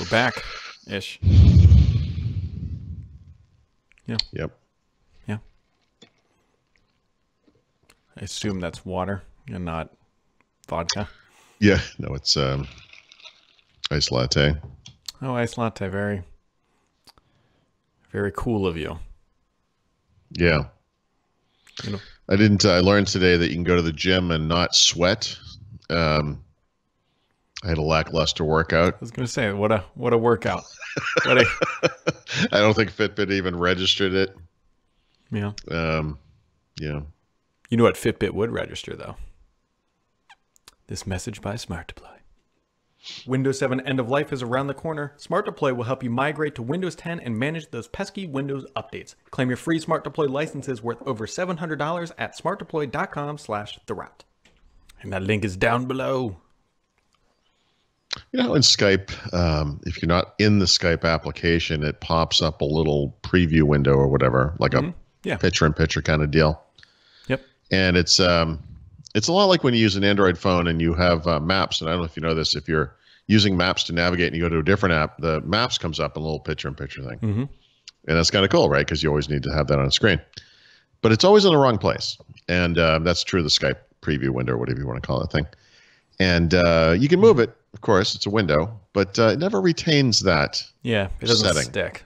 We're back-ish. Yeah. Yep. Yeah. I assume that's water and not vodka. Yeah. No, it's iced latte. Oh, iced latte. Very, very cool of you. Yeah. You know. I learned today that you can go to the gym and not sweat. I had a lackluster workout. I was going to say, what a workout. What a, I don't think Fitbit even registered it. yeah. Yeah. You know what Fitbit would register, though? This message by Smart Deploy. Windows 7 end of life is around the corner. Smart Deploy will help you migrate to Windows 10 and manage those pesky Windows updates. Claim your free Smart Deploy licenses worth over $700 at smartdeploy.com/theroute. And that link is down below. You know, in Skype, if you're not in the Skype application, it pops up a little preview window or whatever, like a picture-in-picture kind of deal. Yep. And it's a lot like when you use an Android phone and you have maps. And I don't know if you know this. If you're using maps to navigate and you go to a different app, the maps comes up in a little picture-in-picture thing. And that's kind of cool, right? Because you always need to have that on a screen. But it's always in the wrong place. And that's true of the Skype preview window, or whatever you want to call that thing. And you can move it. Of course, it's a window, but it never retains that Yeah, it doesn't setting. stick.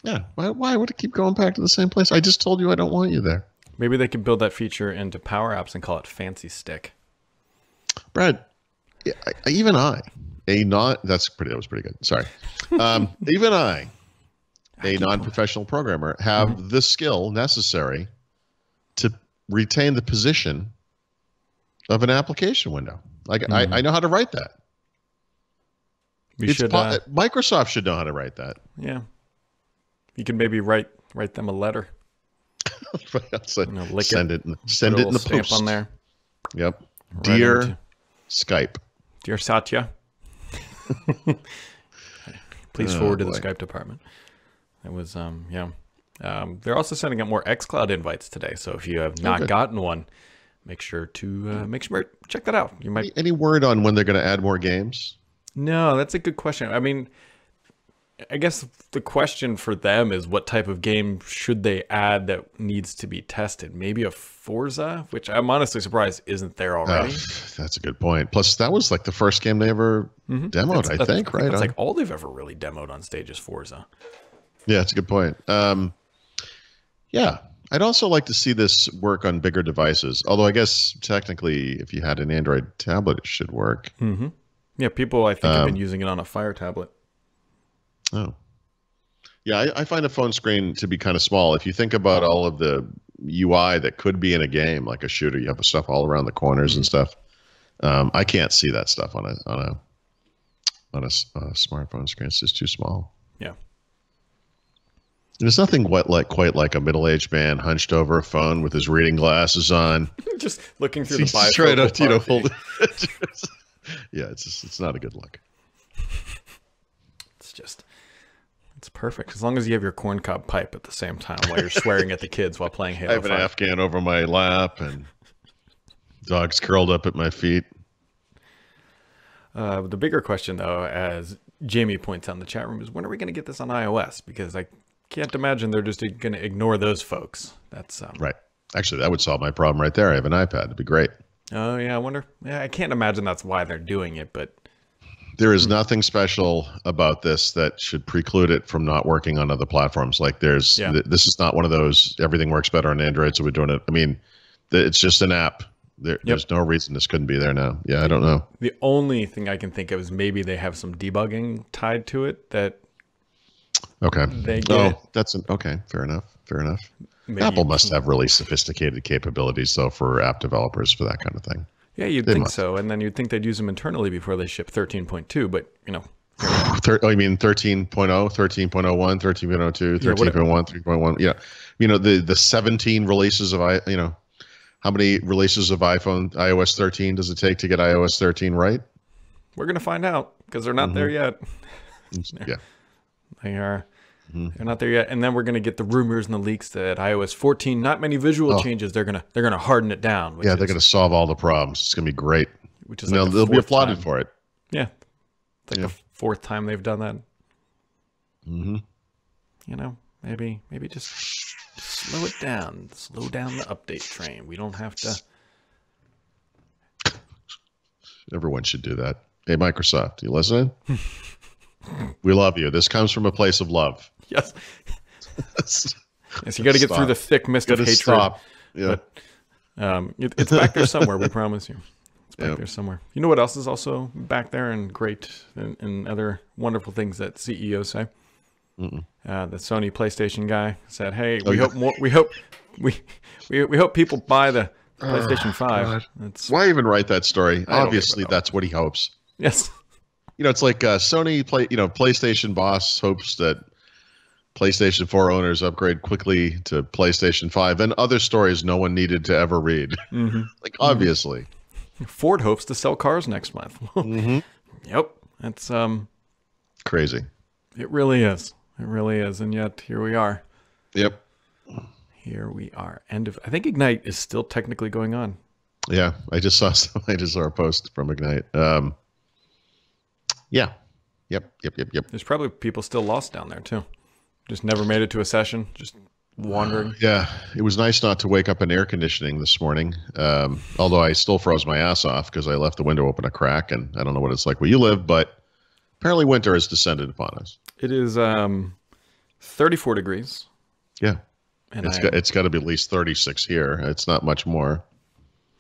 Yeah, why would it keep going back to the same place? I just told you I don't want you there. Maybe they could build that feature into Power Apps and call it Fancy Stick. Brad, that was pretty good. Sorry. Even I, a non-professional programmer, have the skill necessary to retain the position of an application window. Like I know how to write that. Microsoft should know how to write that. Yeah. You can maybe write them a letter. Send it in the stamp post on there. Yep. Dear Skype. Dear Satya. Please forward to the Skype department. It was they're also sending out more xCloud invites today. So if you have not gotten one, make sure to check that out. You might any word on when they're going to add more games? No, that's a good question. I mean, I guess the question for them is what type of game should they add that needs to be tested? Maybe a Forza, which I'm honestly surprised isn't there already. That's a good point. Plus, that was like the first game they ever demoed, I think, right? It's like all they've ever really demoed on stage is Forza. Yeah, that's a good point. Yeah, I'd also like to see this work on bigger devices. Although I guess technically, if you had an Android tablet, it should work. Yeah, people I think have been using it on a Fire tablet. Oh. Yeah, I find a phone screen to be kind of small. If you think about all of the UI that could be in a game, like a shooter, you have the stuff all around the corners and stuff. I can't see that stuff on a smartphone screen. It's just too small. Yeah. There's nothing quite like a middle-aged man hunched over a phone with his reading glasses on, just looking through the bifocal hold. Yeah, it's not a good look. It's perfect as long as you have your corncob pipe at the same time while you're swearing at the kids while playing Halo 5. I have an Afghan over my lap and dogs curled up at my feet. The bigger question, though, as Jamie points out in the chat room, is when are we going to get this on iOS? Because I can't imagine they're just going to ignore those folks. That's right. Actually, that would solve my problem right there. I have an iPad. It'd be great. Oh, yeah. I wonder. Yeah, I can't imagine that's why they're doing it, but there is nothing special about this that should preclude it from not working on other platforms. Like this is not one of those, everything works better on Android, so we're doing it. I mean, it's just an app. There's no reason this couldn't be there now. Yeah, I don't know. The only thing I can think of is maybe they have some debugging tied to it that. Okay. They get okay. Fair enough. Maybe Apple must have really sophisticated capabilities, though, for app developers for that kind of thing. Yeah, you'd think so. And then you'd think they'd use them internally before they ship 13.2, but, you know. You mean 13.0, 13.01, 13.02, 13.1, 3.1? Yeah. You know, the 17 releases of, how many releases of iOS 13 does it take to get iOS 13 right? We're going to find out because they're not there yet. Yeah. They are. They're not there yet, and then we're going to get the rumors and the leaks that iOS 14, not many visual changes. They're gonna harden it down. They're going to solve all the problems. It's going to be great. Which is they'll be applauded for it. Yeah, it's like the 4th time they've done that. Mm-hmm. You know, maybe just slow it down. Slow down the update train. We don't have to. Everyone should do that. Hey, Microsoft, you listening? We love you. This comes from a place of love. Yes. Yes, you got to get through the thick mist of hatred. Stop. Yeah. But it's back there somewhere. We promise you. It's back there somewhere. You know what else is also back there and great and other wonderful things that CEOs say? The Sony PlayStation guy said, "Hey, we hope people buy the PlayStation 5." Why even write that story? Obviously, that's what he hopes. Yes. It's like Sony PlayStation boss hopes that PlayStation 4 owners upgrade quickly to PlayStation 5 and other stories no one needed to ever read. Like, obviously. Ford hopes to sell cars next month. Yep. That's crazy. It really is. It really is. And yet here we are. Yep. Here we are. I think Ignite is still technically going on. Yeah. I just saw a post from Ignite. Yeah. Yep. There's probably people still lost down there too. Just never made it to a session. Just wandering. Yeah. It was nice not to wake up in air conditioning this morning. Although I still froze my ass off because I left the window open a crack, and I don't know what it's like where you live, but apparently winter has descended upon us. It is 34 degrees. Yeah. And it's got to be at least 36 here. It's not much more.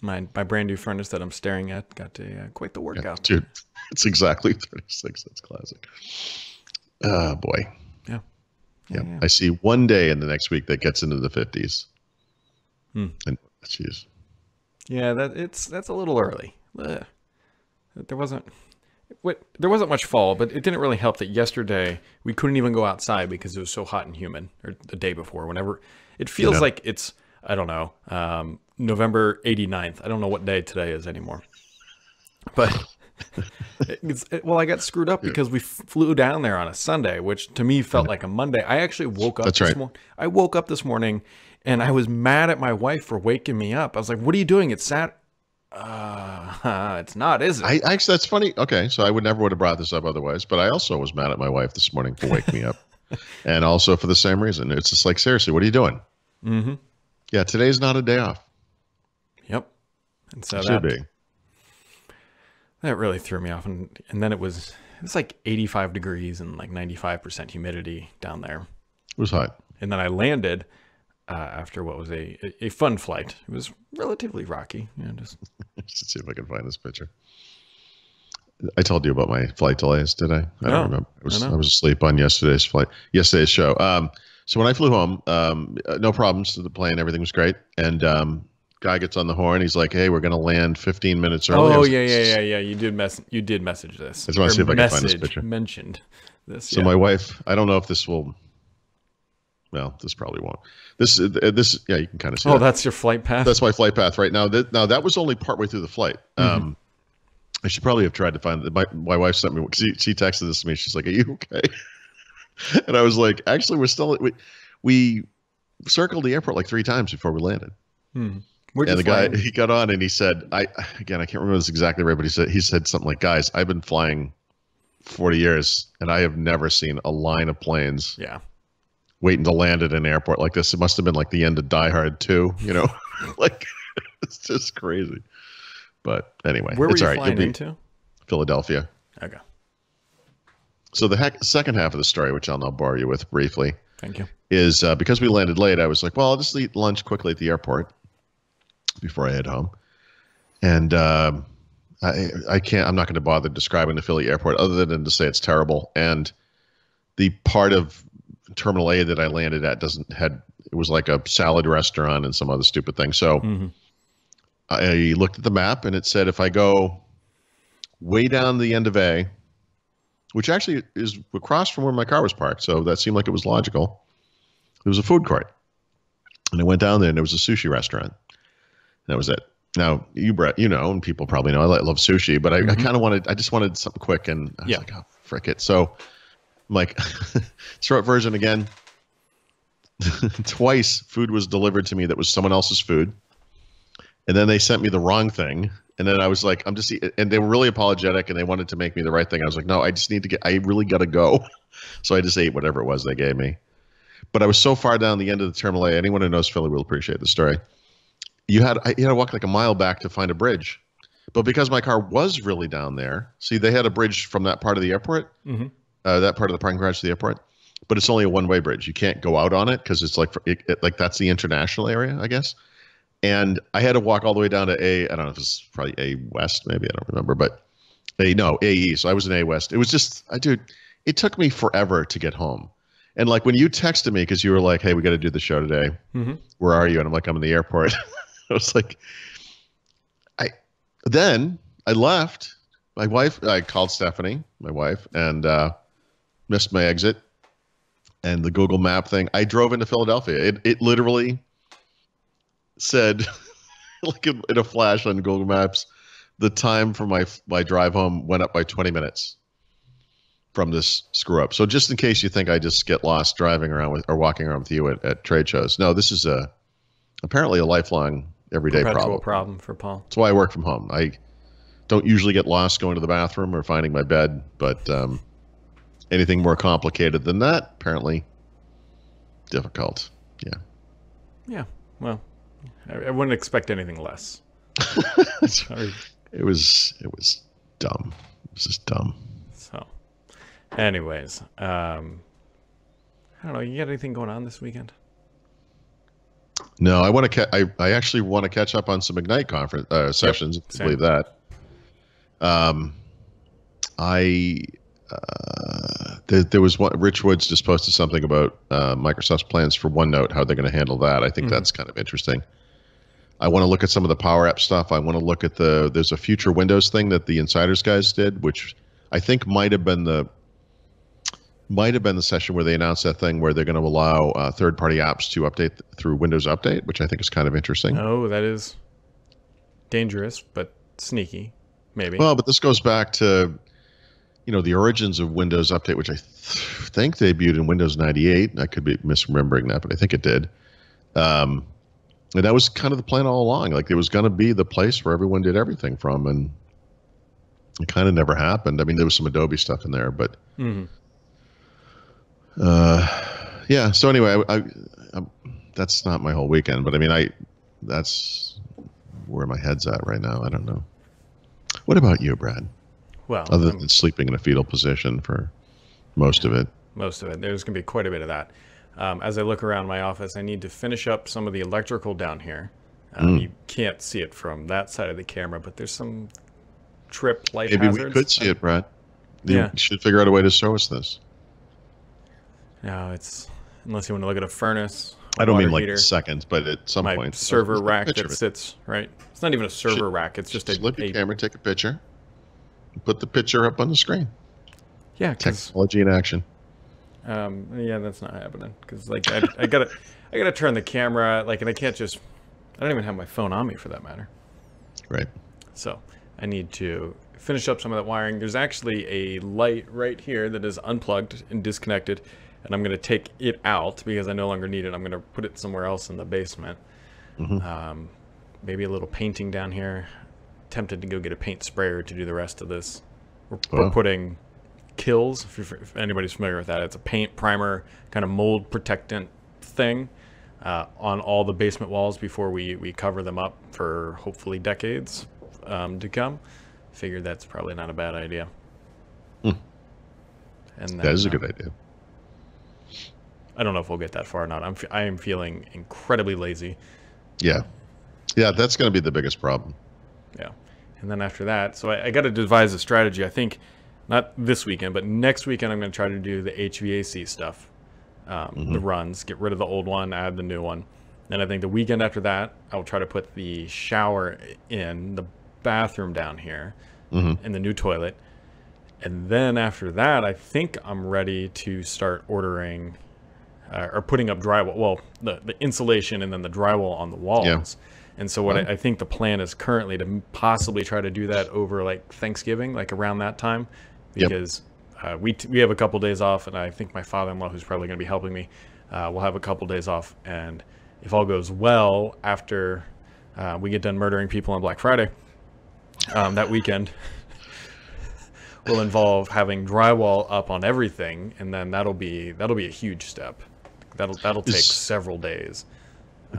My brand new furnace that I'm staring at got quite the workout. Yeah, dude, it's exactly 36. That's classic. Oh, boy. Yeah. I see one day in the next week that gets into the 50s. And jeez. Yeah, that's a little early. There wasn't much fall, but it didn't really help that yesterday we couldn't even go outside because it was so hot and humid, or the day before. Whenever it feels like it's, I don't know, November 89th. I don't know what day today is anymore. But I got screwed up because we flew down there on a Sunday, which to me felt like a Monday. I actually woke up I woke up this morning and I was mad at my wife for waking me up. I was like, "What are you doing? It's Saturday." It's not, is it? I actually, that's funny. Okay, so I would have brought this up otherwise, but I also was mad at my wife this morning for waking me up, and also for the same reason. It's just like, seriously, what are you doing? Yeah, today's not a day off. Yep, and so it should be. That really threw me off, and then it was like 85 degrees and like 95% humidity down there. It was hot, and then I landed. After what was a fun flight. It was relatively rocky. Just let's see if I can find this picture. I told you about my flight delays, did I? I don't remember. I was asleep on yesterday's show. So when I flew home, no problems to the plane. Everything was great. And guy gets on the horn. He's like, "Hey, we're going to land 15 minutes early." Oh, yeah. You did message this. I just want to see if I can find this picture. Mentioned this. So my wife, I don't know if this will. Well, this probably won't. This, yeah, you can kind of see. Oh, that's your flight path. That's my flight path right now. That was only partway through the flight. I should probably have tried to find it. My wife sent me. She texted this to me. She's like, "Are you okay?" And I was like, "Actually, we're still. We circled the airport like 3 times before we landed." And the guy, he got on and he said, I can't remember this exactly right, but he said something like, "Guys, I've been flying 40 years and I have never seen a line of planes." Yeah. Waiting to land at an airport like this. It must have been like the end of Die Hard 2, like it's just crazy. But anyway, where were you flying into? Philadelphia. Okay. So the second half of the story, which I'll now bore you with briefly, thank you, is because we landed late. I was like, well, I'll just eat lunch quickly at the airport before I head home. And I'm not going to bother describing the Philly airport other than to say it's terrible. And the part of Terminal A that I landed at it was like a salad restaurant and some other stupid thing. So I looked at the map and it said if I go way down the end of A, which actually is across from where my car was parked, so that seemed like it was logical, there was a food court. And I went down there and there was a sushi restaurant. That was it. Now, and people probably know I love sushi, but I just wanted something quick, and I was like, oh, frick it. So I'm like, short version again. Twice food was delivered to me that was someone else's food. And then they sent me the wrong thing. And then I was like, I'm just, and they were really apologetic and they wanted to make me the right thing. I was like, no, I just need to get, I really got to go. So I just ate whatever it was they gave me. But I was so far down the end of the Terminal A. Anyone who knows Philly will appreciate the story. You had to walk like a mile back to find a bridge. But because my car was really down there, see, they had a bridge from that part of the airport, that part of the parking garage to the airport. But it's only a one-way bridge. You can't go out on it because it's like, like that's the international area, I guess. And I had to walk all the way down to A. I don't know if it's probably A West, maybe, I don't remember, but A East. So I was in A West. It was just, dude, it took me forever to get home. And like when you texted me because you were like, "Hey, we got to do the show today. Where are you?" And I'm like, "I'm in the airport." I was like, Then I left. My wife, I called Stephanie, my wife, and missed my exit. And the Google Map thing, I drove into Philadelphia. It literally said, like in a flash on Google Maps, the time for my drive home went up by 20 minutes from this screw up. So just in case you think I just get lost driving around with or walking around with you at trade shows, no, this is apparently a lifelong everyday problem for Paul. That's why I work from home. I don't usually get lost going to the bathroom or finding my bed, but anything more complicated than that, apparently difficult. Yeah. Yeah. Well, I wouldn't expect anything less. It was dumb. It was just dumb. So, anyways, I don't know. You got anything going on this weekend? No, I actually want to catch up on some Ignite conference sessions. If you believe that. There was one. Rich Woods just posted something about Microsoft's plans for OneNote, how they're going to handle that. I think that's kind of interesting. I want to look at some of the Power App stuff. I want to look at there's a future Windows thing that the Insiders guys did, which I think might have been the session where they announced that thing where they're going to allow third-party apps to update through Windows Update, which I think is kind of interesting. Oh, that is dangerous, but sneaky, maybe. Well, but this goes back to, the origins of Windows Update, which I think debuted in Windows 98. I could be misremembering that, but I think it did. And that was kind of the plan all along. Like, it was going to be the place where everyone did everything from, and it kind of never happened. I mean, there was some Adobe stuff in there, but yeah. So anyway, I that's not my whole weekend, but I mean, that's where my head's at right now. I don't know. What about you, Brad? Well, other than sleeping in a fetal position for most of it. Most of it. There's going to be quite a bit of that. As I look around my office, I need to finish up some of the electrical down here. You can't see it from that side of the camera, but there's some trip light hazards. Maybe we could see it, Brad. You should figure out a way to show us this. No, it's unless you want to look at a furnace. I don't mean like heater, seconds, but at some my point. server rack that sits right. It's not even a server rack. It's just flip your camera, take a picture, and put the picture up on the screen. Yeah, technology in action. Yeah, that's not happening because like I gotta turn the camera and I can't just. I don't even have my phone on me for that matter. Right. So I need to finish up some of that wiring. There's actually a light right here that is unplugged and disconnected, and I'm going to take it out because I no longer need it. I'm going to put it somewhere else in the basement. Maybe a little painting down here. Tempted to go get a paint sprayer to do the rest of this. We're putting Kills, if anybody's familiar with that. It's a paint primer, kind of mold protectant thing on all the basement walls before we cover them up for hopefully decades to come. Figured that's probably not a bad idea. And then, that is a good idea. I don't know if we'll get that far or not. I am feeling incredibly lazy. Yeah, that's going to be the biggest problem. Yeah, and then after that, so I got to devise a strategy. I think not this weekend, but next weekend I'm going to try to do the HVAC stuff, the runs, get rid of the old one, add the new one. And I think the weekend after that, I'll try to put the shower in the bathroom down here and the new toilet. And then after that, I think I'm ready to start ordering or putting up drywall. Well, the insulation and then the drywall on the walls. Yeah. And so what I think the plan is currently to possibly try to do that over like Thanksgiving, like around that time, because we have a couple days off, and I think my father-in-law, who's probably going to be helping me, will have a couple days off. And if all goes well, after we get done murdering people on Black Friday, That weekend will involve having drywall up on everything, and then that'll be a huge step. That'll take several days.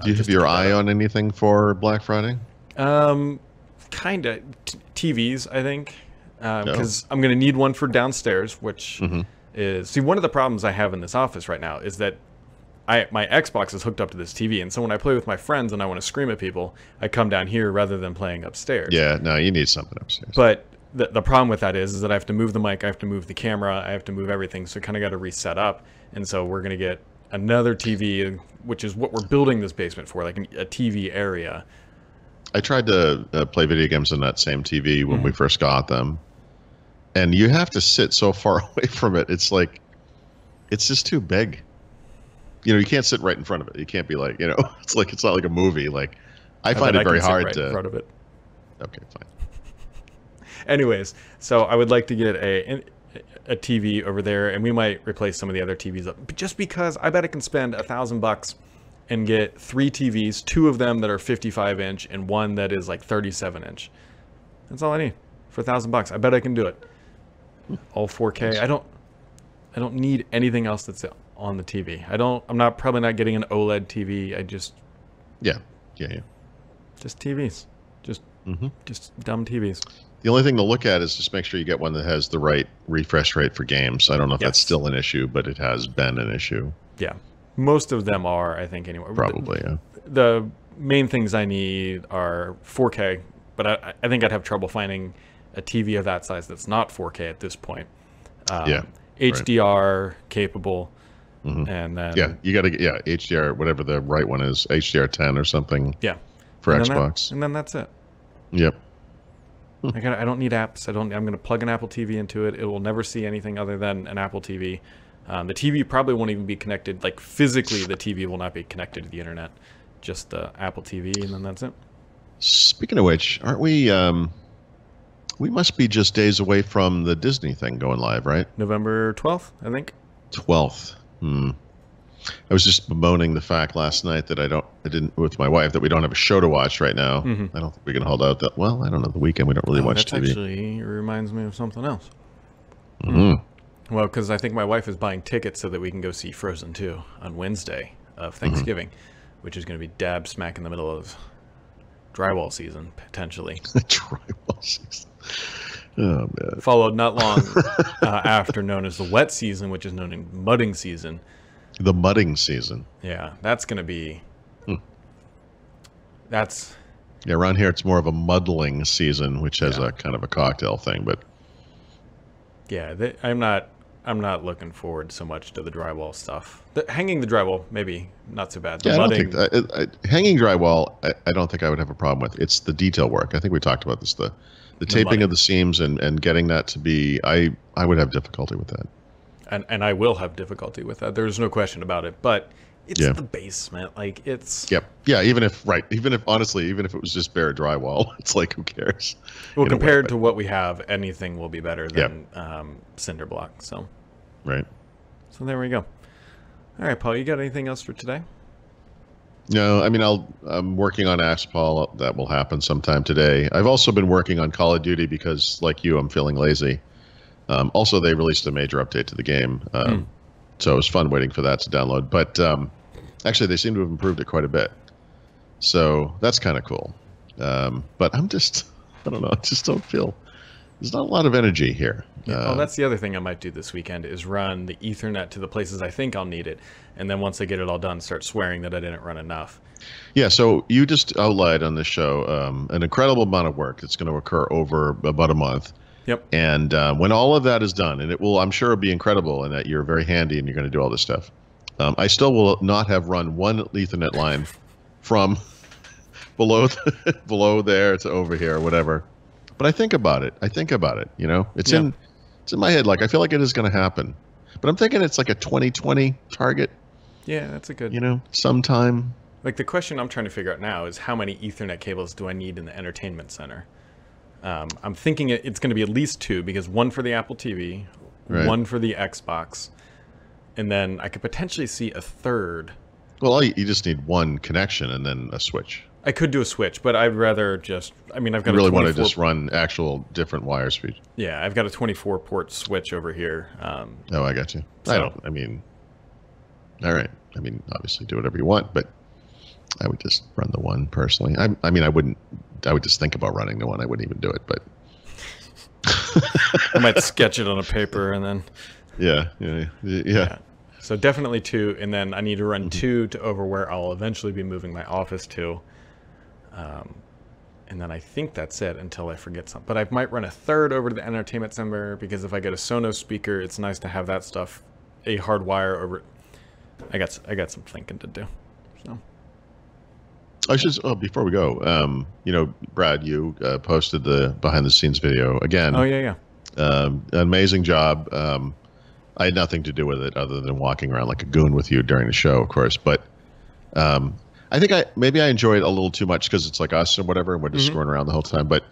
Do you have your eye on anything for Black Friday? Kind of TVs, I think, because I'm going to need one for downstairs, which is... See, one of the problems I have in this office right now is that my Xbox is hooked up to this TV, and so when I play with my friends and I want to scream at people, I come down here rather than playing upstairs. Yeah, no, you need something upstairs. But the problem with that is that I have to move the mic, I have to move the camera, I have to move everything, so kind of got to reset up. And so we're going to get another TV, which is what we're building this basement for, like a TV area. I tried to play video games on that same TV when we first got them, and you have to sit so far away from it. It's like, it's just too big. You know, you can't sit right in front of it. You can't be like, you know, it's not like a movie. Like, I find it very hard to. In front of it. Okay, fine. Anyways, so I would like to get a TV over there, and we might replace some of the other TVs up, but just because I bet I can spend $1,000 and get 3 TVs, 2 of them that are 55-inch and one that is like 37-inch. That's all I need for $1,000. I bet I can do it. All 4K. I don't need anything else that's on the TV. I'm probably not getting an OLED TV. I just... Yeah. Just TVs. Just dumb TVs. The only thing to look at is just make sure you get one that has the right refresh rate for games. I don't know if that's still an issue, but it has been an issue. Yeah. Most of them are, I think, anyway. Probably, yeah. The main things I need are 4K, but I think I'd have trouble finding a TV of that size that's not 4K at this point. HDR capable, and then... Yeah, you got to get, HDR, whatever the right one is, HDR 10 or something. Yeah. For Xbox. And then that's it. Yep. I don't need apps. I'm going to plug an Apple TV into it. It will never see anything other than an Apple TV. The TV probably won't even be connected. Like, physically, the TV will not be connected to the internet. Just the Apple TV, and then that's it. Speaking of which, aren't we... we must be just days away from the Disney thing going live, right? November 12th, I think. 12th. I was just bemoaning the fact last night that I didn't with my wife that we don't have a show to watch right now. I don't think we can hold out that. Well, I don't know. The weekend we don't really watch TV. Actually reminds me of something else. Well, because I think my wife is buying tickets so that we can go see Frozen 2 on Wednesday of Thanksgiving, which is going to be dab smack in the middle of drywall season, potentially. Drywall season. Oh, man. Followed not long after, known as the wet season, which is known in mudding season. The mudding season. Yeah, that's going to be... That's... Yeah, around here it's more of a muddling season, which has a kind of a cocktail thing, but... Yeah, I'm not looking forward so much to the drywall stuff. Hanging the drywall, maybe not so bad. The mudding... hanging drywall, I don't think I would have a problem with. It's the detail work. I think we talked about this. The taping of the seams and getting that to be... I would have difficulty with that. And I will have difficulty with that. There's no question about it. But it's the basement. Like, it's... Yep. Yeah, even if honestly, even if it was just bare drywall, it's like, who cares? Well, compared to what we have, anything will be better than cinder block. So... Right. So there we go. All right, Paul, you got anything else for today? No, I mean, I'm working on Asphalt. That will happen sometime today. I've also been working on Call of Duty because, like you, I'm feeling lazy. Also, they released a major update to the game, so it was fun waiting for that to download. But actually, they seem to have improved it quite a bit, so that's kind of cool. But I don't know, I just don't feel... There's not a lot of energy here. Well, that's the other thing I might do this weekend is run the Ethernet to the places I think I'll need it. And then once I get it all done, start swearing that I didn't run enough. Yeah, so you just outlined on this show an incredible amount of work that's going to occur over about a month. Yep. And when all of that is done, and it will, I'm sure, be incredible, and that you're very handy and you're going to do all this stuff, I still will not have run one Ethernet line from below there to over here or whatever. But I think about it. You know, it's in my head. Like, I feel like it is going to happen, but I'm thinking it's like a 2020 target. Yeah, that's a good. You know, sometime. Like, the question I'm trying to figure out now is how many Ethernet cables do I need in the entertainment center? I'm thinking it's going to be at least 2 because one for the Apple TV, one for the Xbox, and then I could potentially see a third. Well, you just need one connection and then a switch. I could do a switch, but I'd rather just. I mean, I've got You really a want to 24 just run actual different wire speed. Yeah, I've got a 24 port switch over here. Oh, I got you. So- I mean, all right. I mean, obviously do whatever you want, but I would just run the one personally. I mean, I wouldn't. I would just think about running the one. I wouldn't even do it, but. I might sketch it on a paper and then. Yeah. So definitely 2, and then I need to run 2 to over where I'll eventually be moving my office to. And then I think that's it until I forget something. But I might run a 3rd over to the entertainment center because if I get a Sonos speaker, it's nice to have that stuff, a hard wire over. I got some thinking to do. So. I should. Oh, before we go, Brad, you posted the behind-the-scenes video again. Oh yeah. Amazing job. I had nothing to do with it other than walking around like a goon with you during the show, of course. But I think maybe I enjoyed it a little too much because it's like us or whatever, and we're just screwing around the whole time. But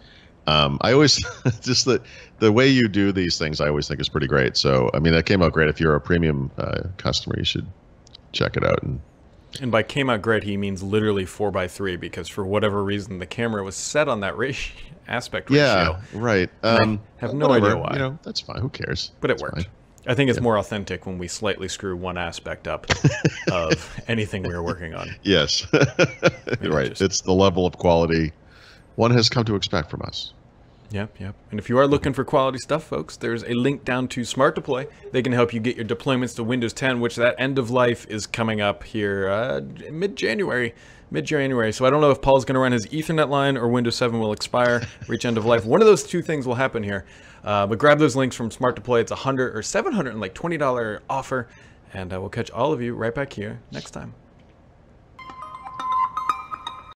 I always just the way you do these things, I always think is pretty great. So I mean, that came out great. If you're a premium customer, you should check it out. And by came out great, he means literally 4:3 because for whatever reason the camera was set on that aspect ratio. Yeah, right. I have no idea why. That's fine. Who cares? But it worked. Fine. I think it's more authentic when we slightly screw one aspect up of anything we were working on. Yes. Right. It's the level of quality one has come to expect from us. Yep. And if you are looking for quality stuff, folks, there's a link down to Smart Deploy. They can help you get your deployments to Windows 10, which that end of life is coming up here mid-January. So I don't know if Paul's going to run his Ethernet line or Windows 7 will expire, reach end of life. One of those two things will happen here. But grab those links from Smart Deploy. It's $100 or $720 offer. And we'll catch all of you right back here next time.